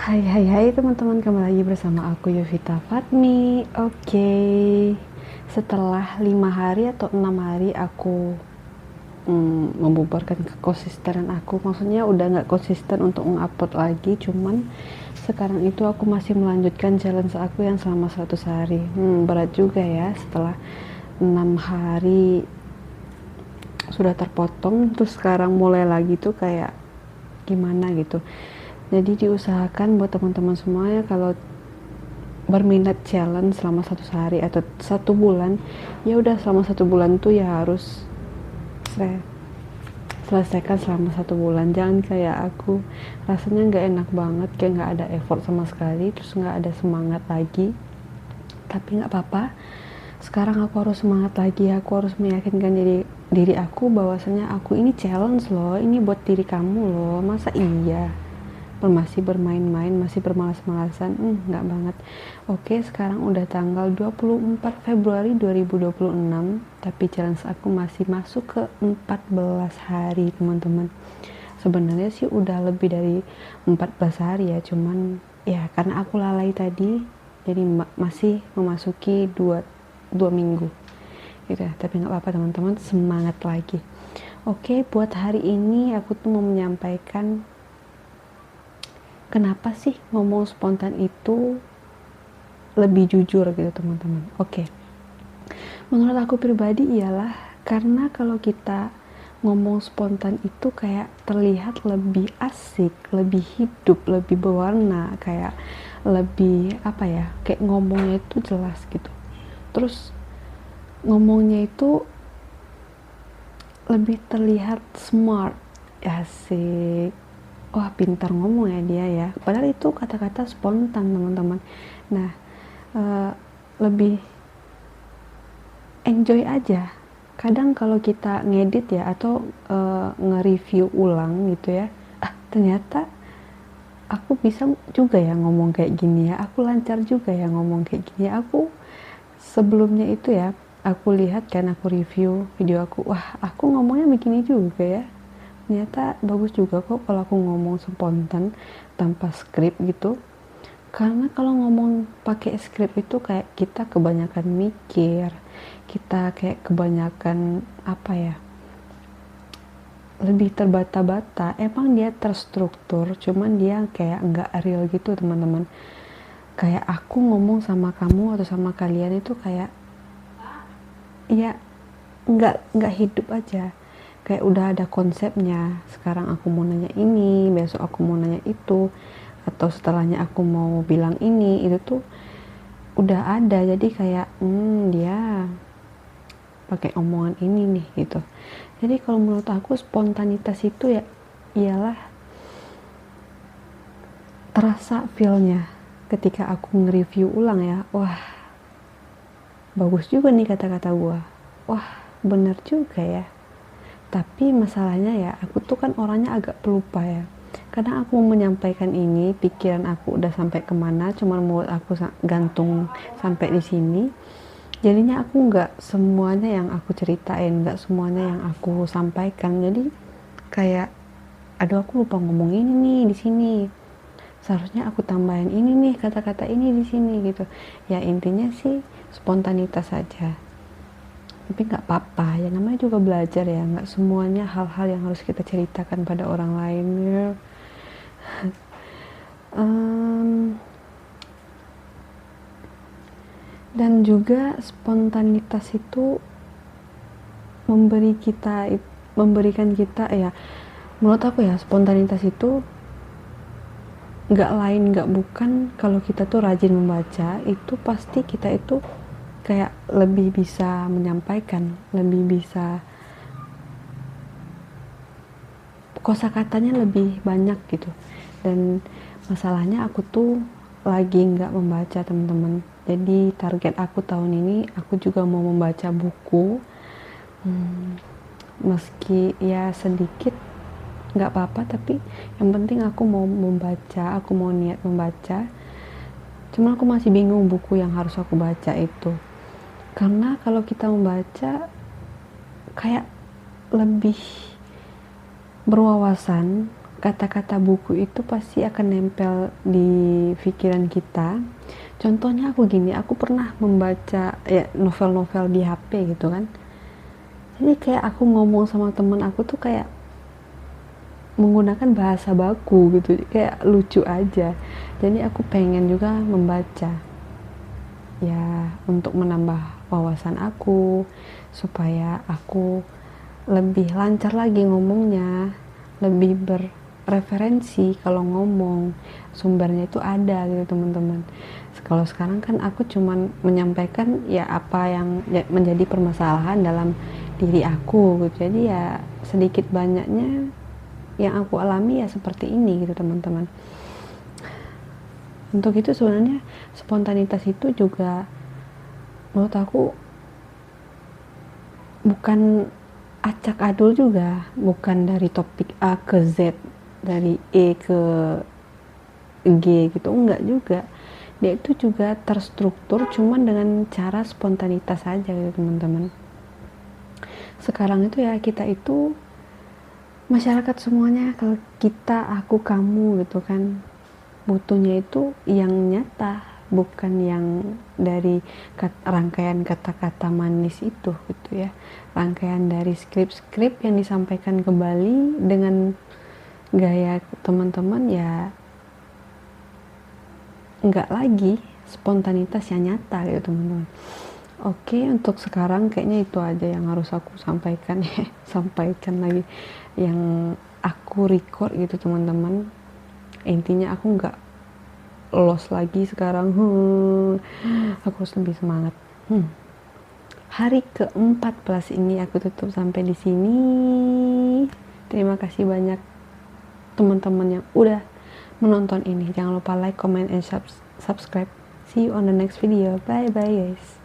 Hai teman-teman, kembali lagi bersama aku Yovita Fatmi. Oke, setelah 5 hari atau 6 hari aku membubarkan kekonsistenan aku. Maksudnya udah nggak konsisten untuk mengupload lagi, cuman sekarang itu aku masih melanjutkan challenge aku yang selama 100 hari. Berat juga ya, setelah 6 hari sudah terpotong, terus sekarang mulai lagi tuh kayak gimana gitu. Jadi diusahakan buat teman-teman semuanya, kalau berminat challenge selama 100 hari atau 1 bulan, ya udah selama 1 bulan tuh ya harus selesaikan selama 1 bulan. Jangan kayak aku, rasanya nggak enak banget, kayak nggak ada effort sama sekali, terus nggak ada semangat lagi. Tapi nggak apa-apa, sekarang aku harus semangat lagi. Aku harus meyakinkan diri aku bahwasanya aku ini challenge loh, ini buat diri kamu loh. Masa iya masih bermain-main, masih bermalas-malasan? Nggak banget. Oke, sekarang udah tanggal 24 Februari 2026, tapi challenge aku masih masuk ke 14 hari teman-teman. Sebenarnya sih udah lebih dari 14 hari ya, cuman ya karena aku lalai tadi, jadi masih memasuki 2 minggu gitu ya. Tapi nggak apa-apa teman-teman, semangat lagi. Oke, buat hari ini aku tuh mau menyampaikan kenapa sih ngomong spontan itu lebih jujur gitu teman-teman. Oke. Menurut aku pribadi ialah karena kalau kita ngomong spontan itu kayak terlihat lebih asik, lebih hidup, lebih berwarna, kayak lebih apa ya, kayak ngomongnya itu jelas gitu. Terus ngomongnya itu lebih terlihat smart, asik. Wah, pintar ngomong ya dia ya, padahal itu kata-kata spontan teman-teman. Nah, lebih enjoy aja. Kadang kalau kita ngedit ya atau nge-review ulang gitu ya, ternyata aku bisa juga ya ngomong kayak gini ya, aku lancar juga ya ngomong kayak gini ya. Aku sebelumnya itu ya, aku lihat kan, aku review video aku, wah aku ngomongnya begini juga ya, ternyata bagus juga kok kalau aku ngomong spontan tanpa skrip gitu. Karena kalau ngomong pakai skrip itu kayak kita kebanyakan mikir, kita kayak kebanyakan apa ya, lebih terbata-bata. Emang dia terstruktur, cuman dia kayak nggak real gitu teman-teman. Kayak aku ngomong sama kamu atau sama kalian itu kayak ya nggak hidup aja, kayak udah ada konsepnya. Sekarang aku mau nanya ini, besok aku mau nanya itu, atau setelahnya aku mau bilang ini, itu tuh udah ada. Jadi kayak dia pakai omongan ini nih gitu. Jadi kalau menurut aku spontanitas itu ya ialah terasa feelnya ketika aku nge-review ulang ya. Wah, bagus juga nih kata-kata gua, wah bener juga ya. Tapi masalahnya ya, aku tuh kan orangnya agak pelupa ya. Kadang aku mau menyampaikan ini, pikiran aku udah sampai kemana, cuman mulut aku gantung sampai di sini. Jadinya aku nggak semuanya yang aku ceritain, nggak semuanya yang aku sampaikan. Jadi kayak, aduh aku lupa ngomong ini nih di sini. Seharusnya aku tambahin ini nih, kata-kata ini di sini gitu. Ya intinya sih spontanitas saja. Tapi nggak apa-apa ya, namanya juga belajar ya, nggak semuanya hal-hal yang harus kita ceritakan pada orang lain ya. Dan juga spontanitas itu memberikan kita ya, menurut aku ya, spontanitas itu nggak lain nggak bukan kalau kita tuh rajin membaca, itu pasti kita itu kayak lebih bisa menyampaikan, lebih bisa, kosakatanya lebih banyak gitu. Dan masalahnya aku tuh lagi nggak membaca teman-teman. Jadi target aku tahun ini, aku juga mau membaca buku, meski ya sedikit nggak apa-apa, tapi yang penting aku mau membaca, aku mau niat membaca. Cuman aku masih bingung buku yang harus aku baca itu, karena kalau kita membaca kayak lebih berwawasan, kata-kata buku itu pasti akan nempel di pikiran kita. Contohnya aku gini, aku pernah membaca ya novel-novel di HP gitu kan. Jadi kayak aku ngomong sama temen aku tuh kayak menggunakan bahasa baku gitu, kayak lucu aja. Jadi aku pengen juga membaca ya untuk menambah wawasan aku, supaya aku lebih lancar lagi ngomongnya, lebih berreferensi kalau ngomong, sumbernya itu ada gitu teman-teman. Kalau sekarang kan aku cuman menyampaikan ya apa yang menjadi permasalahan dalam diri aku gitu. Jadi ya sedikit banyaknya yang aku alami ya seperti ini gitu teman-teman. Untuk itu sebenarnya spontanitas itu juga menurut aku bukan acak adul juga, bukan dari topik A ke Z, dari E ke G gitu, enggak juga. Dia itu juga terstruktur cuman dengan cara spontanitas saja gitu teman-teman. Sekarang itu ya kita itu masyarakat semuanya, kalau kita, aku, kamu gitu kan, butuhnya itu yang nyata, bukan yang dari rangkaian kata-kata manis itu gitu ya, rangkaian dari skrip-skrip yang disampaikan kembali dengan gaya teman-teman ya, nggak lagi spontanitas yang nyata gitu teman-teman. Oke, untuk sekarang kayaknya itu aja yang harus aku sampaikan ya. Sampaikan lagi yang aku record gitu teman-teman. Intinya aku nggak lost lagi sekarang. Aku harus lebih semangat. Hari ke-14 ini aku tutup sampai di sini. Terima kasih banyak teman-teman yang udah menonton ini. Jangan lupa like, comment, and subscribe. See you on the next video. Bye bye guys.